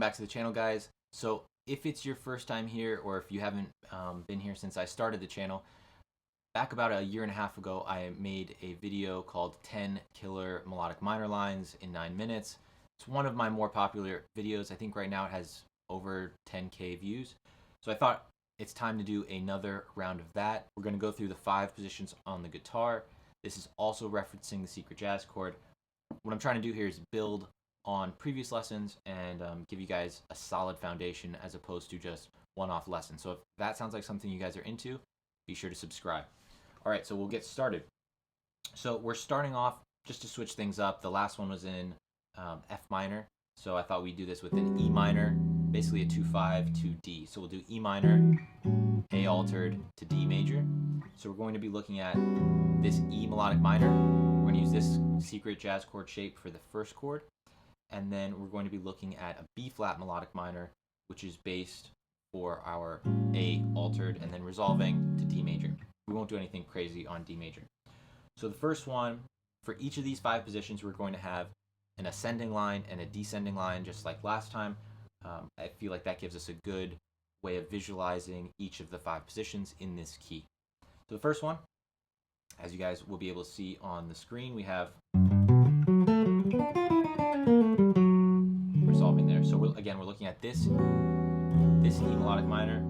back to the channel, guys. So if it's your first time here, or if you haven't been here since I started the channel, back about a year and a half ago, I made a video called 10 Killer Melodic Minor Lines in 9 minutes. It's one of my more popular videos. I think right now it has over 10K views. So I thought it's time to do another round of that. We're going to go through the 5 positions on the guitar. This is also referencing the secret jazz chord. What I'm trying to do here is build on previous lessons and give you guys a solid foundation as opposed to just one-off lessons. So if that sounds like something you guys are into, be sure to subscribe. All right, so we'll get started. So we're starting off, just to switch things up, the last one was in F minor. So I thought we'd do this with an E minor, basically a 2-5 to D. So we'll do E minor, A altered to D major. So we're going to be looking at this E melodic minor. We're going to use this secret jazz chord shape for the first chord. And then we're going to be looking at a B flat melodic minor, which is based for our A altered and then resolving to D major. We won't do anything crazy on D major. So the first one, for each of these 5 positions, we're going to have an ascending line and a descending line, just like last time. I feel like that gives us a good way of visualizing each of the 5 positions in this key. So the first one, as you guys will be able to see on the screen, we have resolving there. So we're looking at this E melodic minor,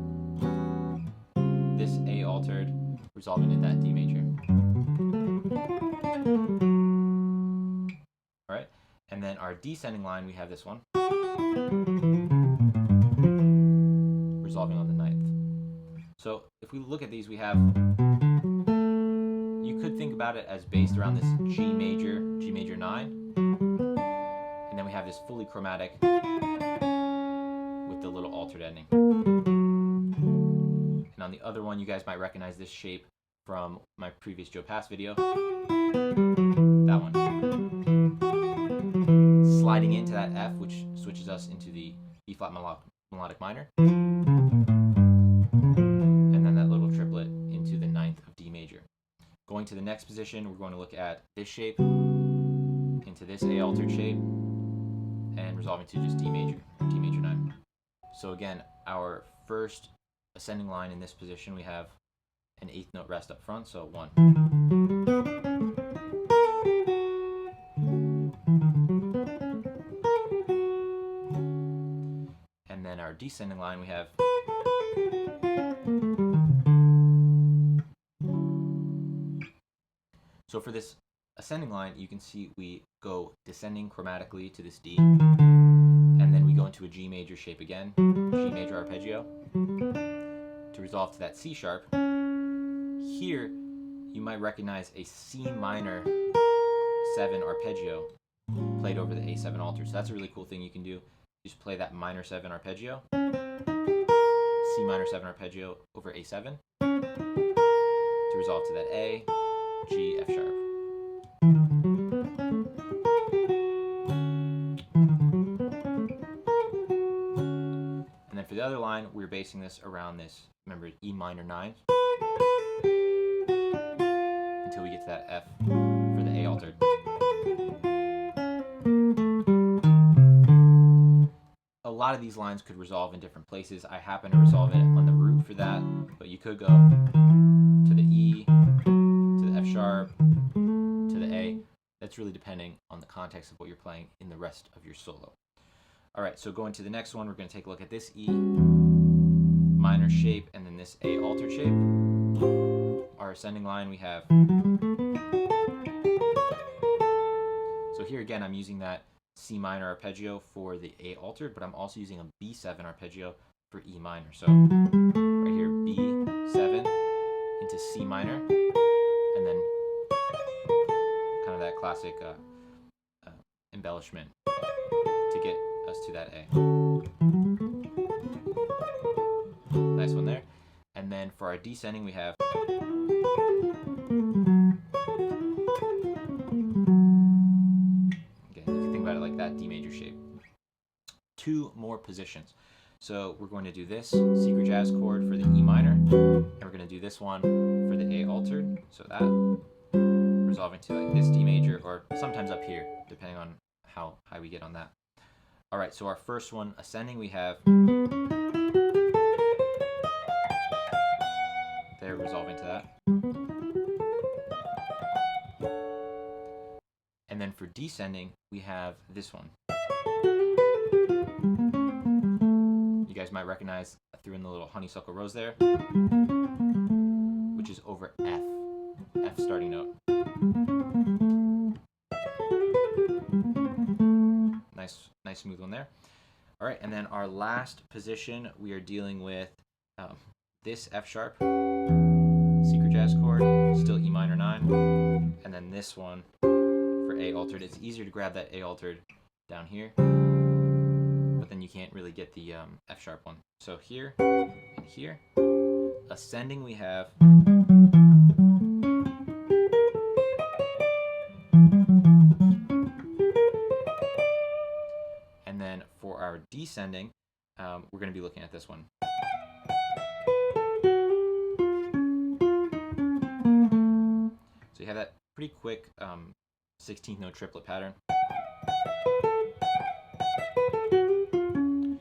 this A altered, resolving in that D major. All right, and then our descending line, we have this one, resolving on the 9th. So if we look at these, we have, you could think about it as based around this G major 9, and then we have this fully chromatic with the little altered ending. And on the other one, you guys might recognize this shape from my previous Joe Pass video. That one. Sliding into that F, which switches us into the B flat melodic minor. And then that little triplet into the 9th of D major. Going to the next position, we're going to look at this shape into this A altered shape and resolving to just D major 9. So again, our first ascending line in this position, we have an 8th note rest up front, so 1. And then our descending line, we have so for this ascending line, you can see we go descending chromatically to this D, and then we go into a G major shape again, G major arpeggio, to resolve to that C sharp. Here, you might recognize a C minor 7 arpeggio played over the A7 alter. So that's a really cool thing you can do. Just play that minor 7 arpeggio, C minor 7 arpeggio over A7 to resolve to that A, G, F sharp. And then for the other line, we're basing this around this, remember, E minor 9 until we get to that F for the A altered. A lot of these lines could resolve in different places. I happen to resolve it on the root for that, but you could go to the E, to the F sharp, to the A. That's really depending on the context of what you're playing in the rest of your solo. All right, so going to the next one, we're going to take a look at this E minor shape and then this A altered shape. Our ascending line, we have, so here again, I'm using that C minor arpeggio for the A altered, but I'm also using a B7 arpeggio for E minor. So right here, B7 into C minor, and then kind of that classic embellishment to get us to that A. Nice one there. And then for our descending, we have that D major shape. 2 more positions. So we're going to do this secret jazz chord for the E minor, and we're going to do this one for the A altered. So that resolving to like this D major, or sometimes up here, depending on how high we get on that. All right, so our first one, ascending, we have there, resolving to that. And then for descending, we have this one. You guys might recognize I threw in the little honeysuckle rose there, which is over F, F starting note. Nice smooth one there. All right, and then our last position, we are dealing with this F sharp, secret jazz chord, still E minor 9, and then this one for A altered. It's easier to grab that A altered down here, but then you can't really get the F sharp one. So here and here. Ascending, we have and then for our descending, we're going to be looking at this one. So you have that pretty quick 16th note triplet pattern.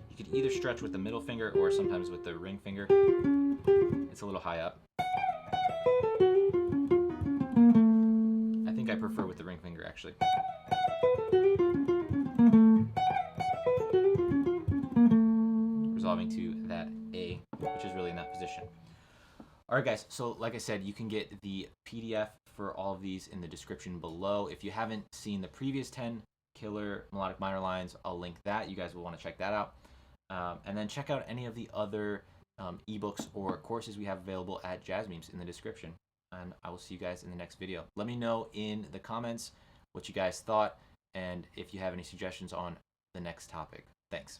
You could either stretch with the middle finger or sometimes with the ring finger. It's a little high up. I think I prefer with the ring finger actually. Resolving to that A, which is really in that position. Alright guys, so like I said, you can get the PDF for all of these in the description below. If you haven't seen the previous 10 Killer Melodic Minor Lines, I'll link that. You guys will want to check that out. And then check out any of the other ebooks or courses we have available at Jazz Memes in the description. And I will see you guys in the next video. Let me know in the comments what you guys thought and if you have any suggestions on the next topic. Thanks.